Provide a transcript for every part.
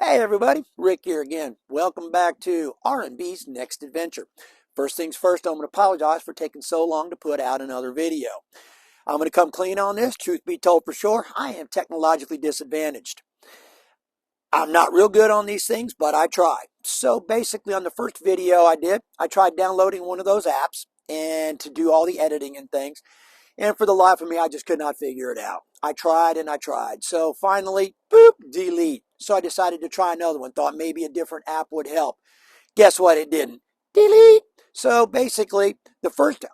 Hey everybody, Rick here again. Welcome back to R&B's Next Adventure. First things first, I'm going to apologize for taking so long to put out another video. I'm going to come clean on this. Truth be told, for sure, I am technologically disadvantaged. I'm not real good on these things, but I try. So basically on the first video I did, I tried downloading one of those apps and to do all the editing and things. And for the life of me, I just could not figure it out. I tried and I tried. So finally, boop, delete. So I decided to try another one. Thought maybe a different app would help. Guess what? It didn't. Delete. So basically,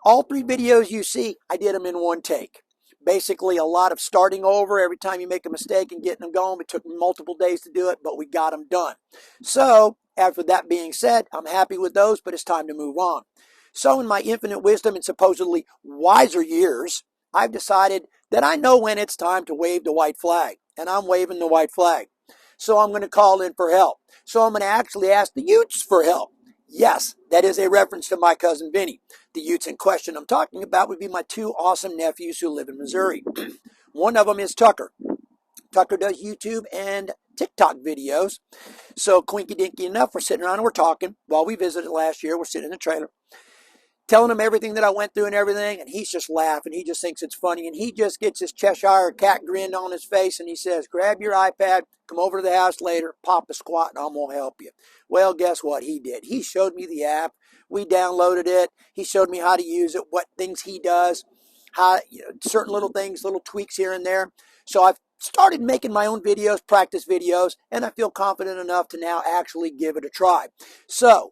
all three videos you see, I did them in one take. Basically, a lot of starting over every time you make a mistake and getting them going. It took multiple days to do it, but we got them done. So after that being said, I'm happy with those, but it's time to move on. So in my infinite wisdom and supposedly wiser years, I've decided that I know when it's time to wave the white flag, and I'm waving the white flag. So I'm going to call in for help. So I'm going to actually ask the Utes for help. Yes, that is a reference to my cousin Vinny. The Utes in question I'm talking about would be my two awesome nephews who live in Missouri. One of them is Tucker. Tucker does YouTube and TikTok videos. So quinky dinky enough, we're sitting around and we're talking. While we visited last year, we're sitting in the trailer, telling him everything that I went through and everything, and he's just laughing. He just thinks it's funny, and he just gets his Cheshire cat grin on his face, and he says, grab your iPad, come over to the house later, pop a squat, and I'm going to help you. Well, guess what he did? He showed me the app. We downloaded it. He showed me how to use it, what things he does, how certain little things, little tweaks here and there. So I've started making my own videos, practice videos, and I feel confident enough to now actually give it a try. So,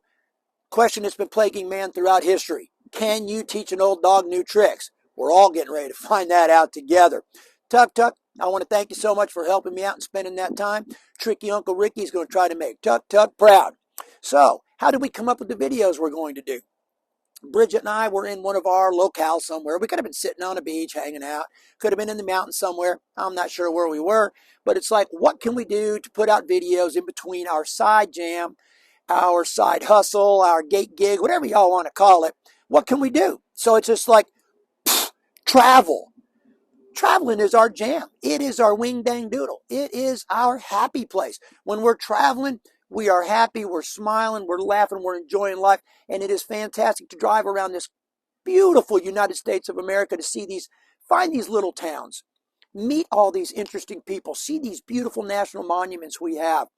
question that's been plaguing man throughout history. Can you teach an old dog new tricks? We're all getting ready to find that out together. Tuck, I want to thank you so much for helping me out and spending that time. Tricky Uncle Ricky's going to try to make Tuck proud. So, how did we come up with the videos we're going to do? Bridget and I were in one of our locales somewhere. We could have been sitting on a beach, hanging out. Could have been in the mountains somewhere. I'm not sure where we were. But it's like, what can we do to put out videos in between our side jam, our side hustle, our gate gig, whatever y'all want to call it? What can we do? So it's just like, travel. Traveling is our jam. It is our wing dang doodle. It is our happy place. When we're traveling, we are happy, we're smiling, we're laughing, we're enjoying life, and it is fantastic to drive around this beautiful United States of America to see find these little towns, meet all these interesting people, see these beautiful national monuments we have.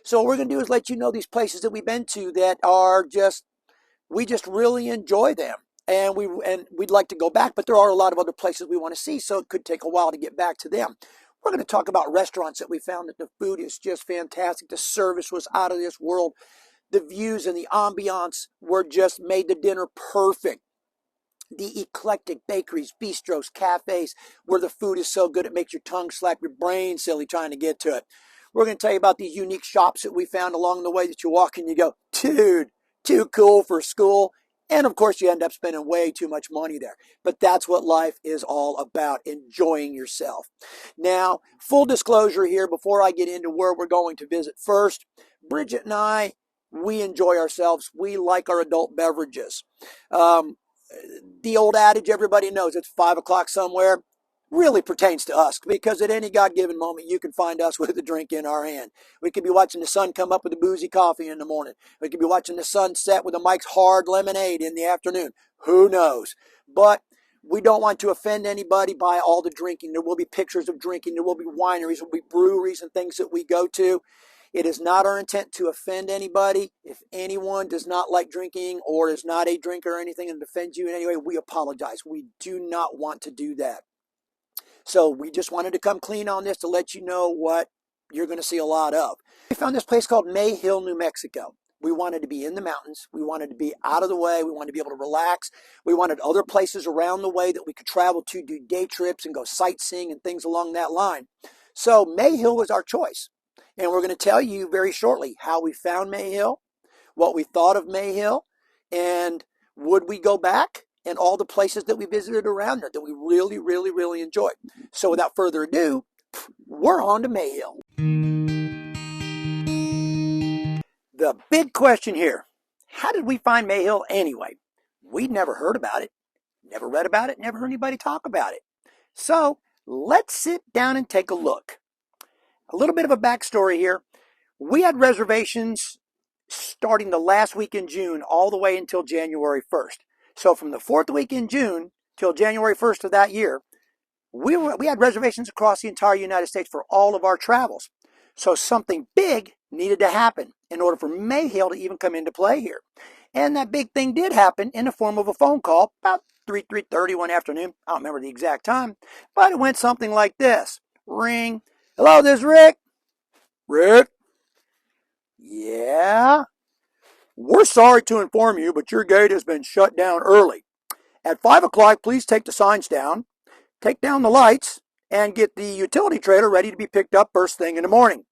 So what we're going to do is let you know these places that we've been to that are we just really enjoy them. And we'd like to go back, but there are a lot of other places we want to see, so it could take a while to get back to them. We're going to talk about restaurants that we found that the food is just fantastic. The service was out of this world. The views and the ambiance were just made the dinner perfect. The eclectic bakeries, bistros, cafes, where the food is so good it makes your tongue slap your brain silly trying to get to it. We're going to tell you about these unique shops that we found along the way that you walk and you go, dude, too cool for school. And of course, you end up spending way too much money there. But that's what life is all about, enjoying yourself. Now, full disclosure here before I get into where we're going to visit first, Bridget and I, we enjoy ourselves. We like our adult beverages. The old adage everybody knows, it's 5 o'clock somewhere, really pertains to us, because at any God-given moment you can find us with a drink in our hand. We could be watching the sun come up with a boozy coffee in the morning. We could be watching the sun set with a Mike's Hard Lemonade in the afternoon. Who knows? But we don't want to offend anybody by all the drinking. There will be pictures of drinking. There will be wineries. There will be breweries and things that we go to. It is not our intent to offend anybody. If anyone does not like drinking or is not a drinker or anything and offends you in any way, we apologize. We do not want to do that. So we just wanted to come clean on this to let you know what you're going to see a lot of. We found this place called Mayhill, New Mexico. We wanted to be in the mountains. We wanted to be out of the way. We wanted to be able to relax. We wanted other places around the way that we could travel to, do day trips and go sightseeing and things along that line. So Mayhill was our choice. And we're going to tell you very shortly how we found Mayhill, what we thought of Mayhill, and would we go back, and all the places that we visited around there that we really, really, really enjoyed. So without further ado, we're on to Mayhill. The big question here, how did we find Mayhill anyway? We'd never heard about it, never read about it, never heard anybody talk about it. So let's sit down and take a look. A little bit of a backstory here. We had reservations starting the last week in June all the way until January 1st. So from the fourth week in June till January 1st of that year, we had reservations across the entire United States for all of our travels. So something big needed to happen in order for Mayhill to even come into play here. And that big thing did happen in the form of a phone call about 3:30 one afternoon. I don't remember the exact time, but it went something like this. Ring. Hello, this is Rick. Rick? Yeah? We're sorry to inform you, but your gate has been shut down early. At 5 o'clock, please take the signs down, take down the lights, and get the utility trailer ready to be picked up first thing in the morning.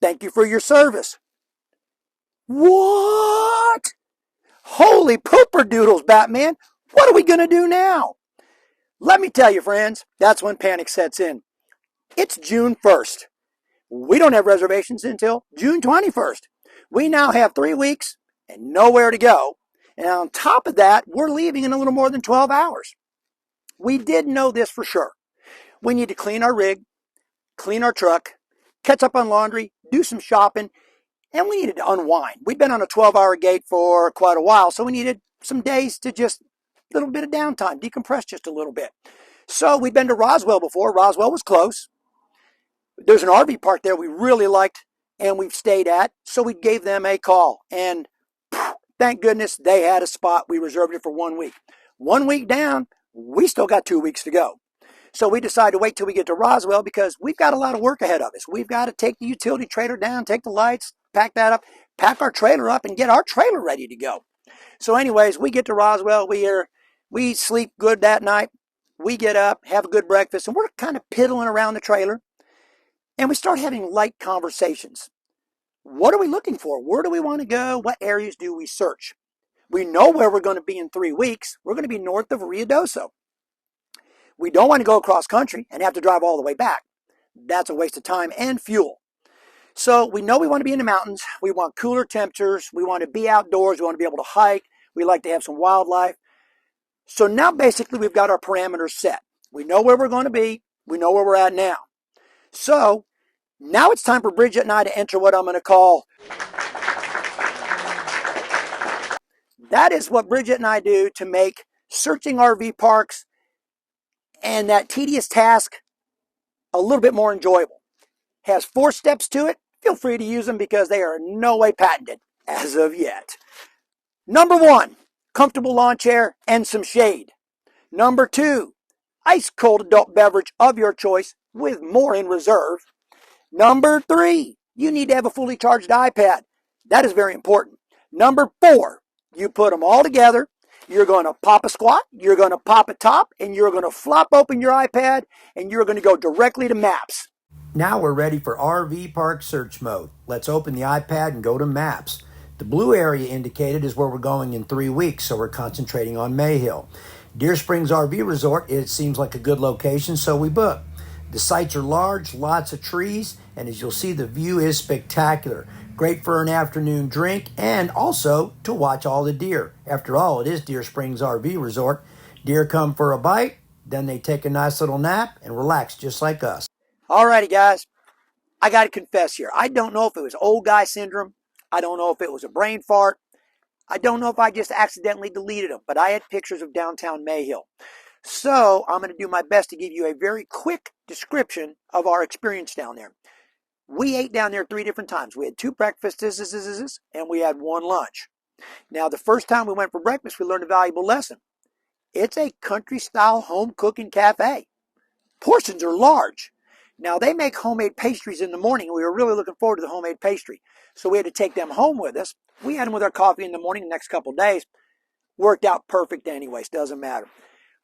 Thank you for your service. What? Holy pooper doodles, Batman. What are we going to do now? Let me tell you, friends, that's when panic sets in. It's June 1st. We don't have reservations until June 21st. We now have 3 weeks and nowhere to go. And on top of that, we're leaving in a little more than 12 hours. We did know this for sure. We need to clean our rig, clean our truck, catch up on laundry, do some shopping, and we needed to unwind. We'd been on a 12-hour gate for quite a while, so we needed some days to just a little bit of downtime, decompress just a little bit. So we'd been to Roswell before. Roswell was close. There's an RV park there we really liked and we've stayed at, so we gave them a call. And thank goodness they had a spot. We reserved it for 1 week. 1 week down, we still got 2 weeks to go. So we decided to wait till we get to Roswell because we've got a lot of work ahead of us. We've got to take the utility trailer down, take the lights, pack that up, pack our trailer up, and get our trailer ready to go. So anyways, we get to Roswell. We sleep good that night. We get up, have a good breakfast, and we're kind of piddling around the trailer. And we start having light conversations. What are we looking for? Where do we want to go? What areas do we search? We know where we're going to be in 3 weeks. We're going to be north of Ruidoso. We don't want to go across country and have to drive all the way back. That's a waste of time and fuel. So we know we want to be in the mountains. We want cooler temperatures. We want to be outdoors. We want to be able to hike. We like to have some wildlife. So now basically we've got our parameters set. We know where we're going to be. We know where we're at now. So now it's time for Bridget and I to enter what I'm going to call. That is what Bridget and I do to make searching RV parks and that tedious task a little bit more enjoyable. Has 4 steps to it. Feel free to use them because they are in no way patented as of yet. Number 1, comfortable lawn chair and some shade. Number 2, ice cold adult beverage of your choice with more in reserve. Number 3, you need to have a fully charged iPad. That is very important. Number 4, you put them all together. You're going to pop a squat, you're going to pop a top, and you're going to flop open your iPad, and you're going to go directly to Maps. Now we're ready for RV park search mode. Let's open the iPad and go to Maps. The blue area indicated is where we're going in 3 weeks, so we're concentrating on Mayhill. Deer Springs RV Resort, it seems like a good location, so we book. The sites are large, lots of trees, and as you'll see, the view is spectacular. Great for an afternoon drink and also to watch all the deer. After all, it is Deer Springs RV Resort. Deer come for a bite, then they take a nice little nap and relax just like us. Alrighty, guys. I got to confess here. I don't know if it was old guy syndrome. I don't know if it was a brain fart. I don't know if I just accidentally deleted them, but I had pictures of downtown Mayhill. So I'm going to do my best to give you a very quick description of our experience down there. We ate down there 3 different times. We had 2 breakfasts and we had 1 lunch. Now, the first time we went for breakfast, we learned a valuable lesson. It's a country-style home cooking cafe. Portions are large. Now, they make homemade pastries in the morning, and we were really looking forward to the homemade pastry. So we had to take them home with us. We had them with our coffee in the morning the next couple of days. Worked out perfect anyways, doesn't matter.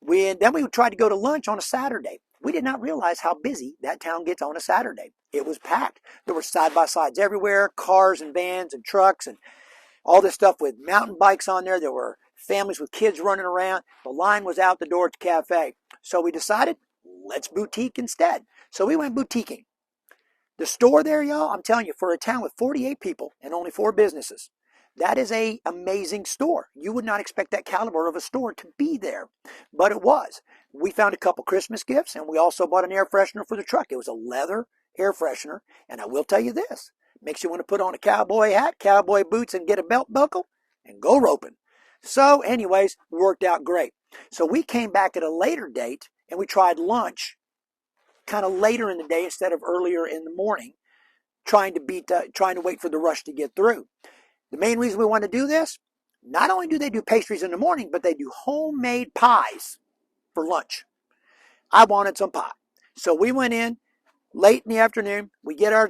Then we tried to go to lunch on a Saturday. We did not realize how busy that town gets on a Saturday. It was packed. There were side-by-sides everywhere, cars and vans and trucks and all this stuff with mountain bikes on there. There were families with kids running around. The line was out the door at the cafe. So we decided, let's boutique instead. So we went boutiquing. The store there, y'all, I'm telling you, for a town with 48 people and only 4 businesses, that is an amazing store. You would not expect that caliber of a store to be there, but it was. We found a couple Christmas gifts, and we also bought an air freshener for the truck. It was a leather air freshener, and I will tell you this. Makes you want to put on a cowboy hat, cowboy boots, and get a belt buckle and go roping. So anyways, worked out great. So we came back at a later date and we tried lunch kind of later in the day instead of earlier in the morning, trying to wait for the rush to get through. The main reason we want to do this, not only do they do pastries in the morning, but they do homemade pies for lunch. I wanted some pie. So we went in late in the afternoon. We get our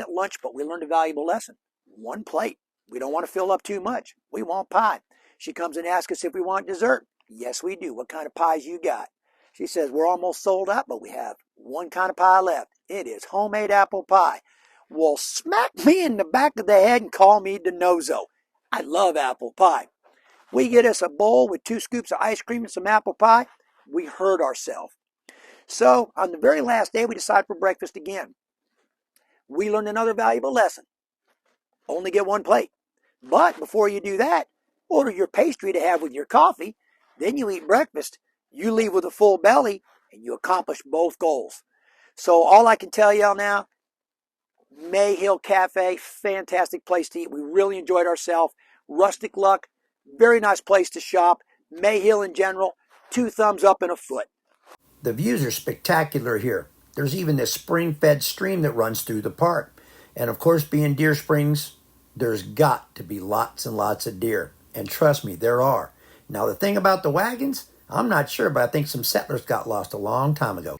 lunch, but we learned a valuable lesson. One plate. We don't want to fill up too much. We want pie. She comes and asks us if we want dessert. Yes, we do. What kind of pies you got? She says, we're almost sold out, but we have one kind of pie left. It is homemade apple pie. Well, smack me in the back of the head and call me DeNozo. I love apple pie. We get us a bowl with 2 scoops of ice cream and some apple pie. We hurt ourselves. So on the very last day, we decide for breakfast again. We learned another valuable lesson. Only get one plate. But before you do that, order your pastry to have with your coffee. Then you eat breakfast. You leave with a full belly, and you accomplish both goals. So all I can tell y'all now, Mayhill Cafe, fantastic place to eat. We really enjoyed ourselves. Rustic Luck, very nice place to shop. Mayhill in general, 2 thumbs up and a foot. The views are spectacular here. There's even this spring-fed stream that runs through the park. And of course, being Deer Springs, there's got to be lots and lots of deer. And trust me, there are. Now, the thing about the wagons, I'm not sure, but I think some settlers got lost a long time ago.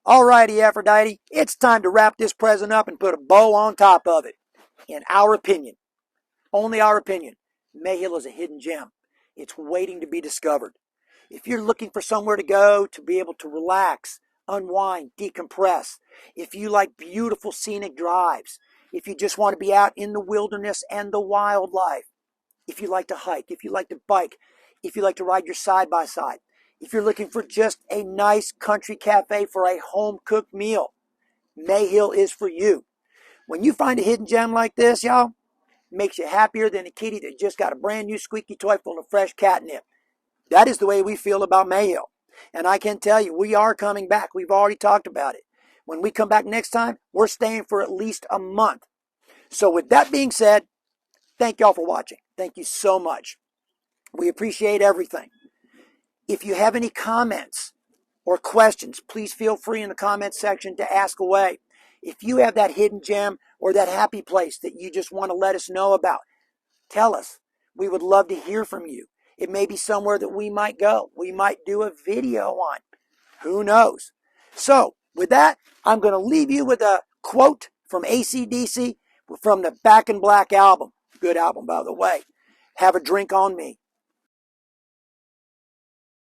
Alrighty, Aphrodite, it's time to wrap this present up and put a bow on top of it. In our opinion, only our opinion, Mayhill is a hidden gem. It's waiting to be discovered. If you're looking for somewhere to go to be able to relax, unwind, decompress, if you like beautiful scenic drives, if you just want to be out in the wilderness and the wildlife, if you like to hike, if you like to bike, if you like to ride your side-by-side, if you're looking for just a nice country cafe for a home-cooked meal, Mayhill is for you. When you find a hidden gem like this, y'all, it makes you happier than a kitty that just got a brand new squeaky toy full of fresh catnip. That is the way we feel about Mayhill. And I can tell you, we are coming back. We've already talked about it. When we come back next time, we're staying for at least a month. So with that being said, thank y'all for watching. Thank you so much. We appreciate everything. If you have any comments or questions, please feel free in the comments section to ask away. If you have that hidden gem or that happy place that you just want to let us know about, tell us. We would love to hear from you. It may be somewhere that we might go. We might do a video on. Who knows? So, with that, I'm going to leave you with a quote from AC/DC from the Back in Black album. Good album, by the way. Have a drink on me.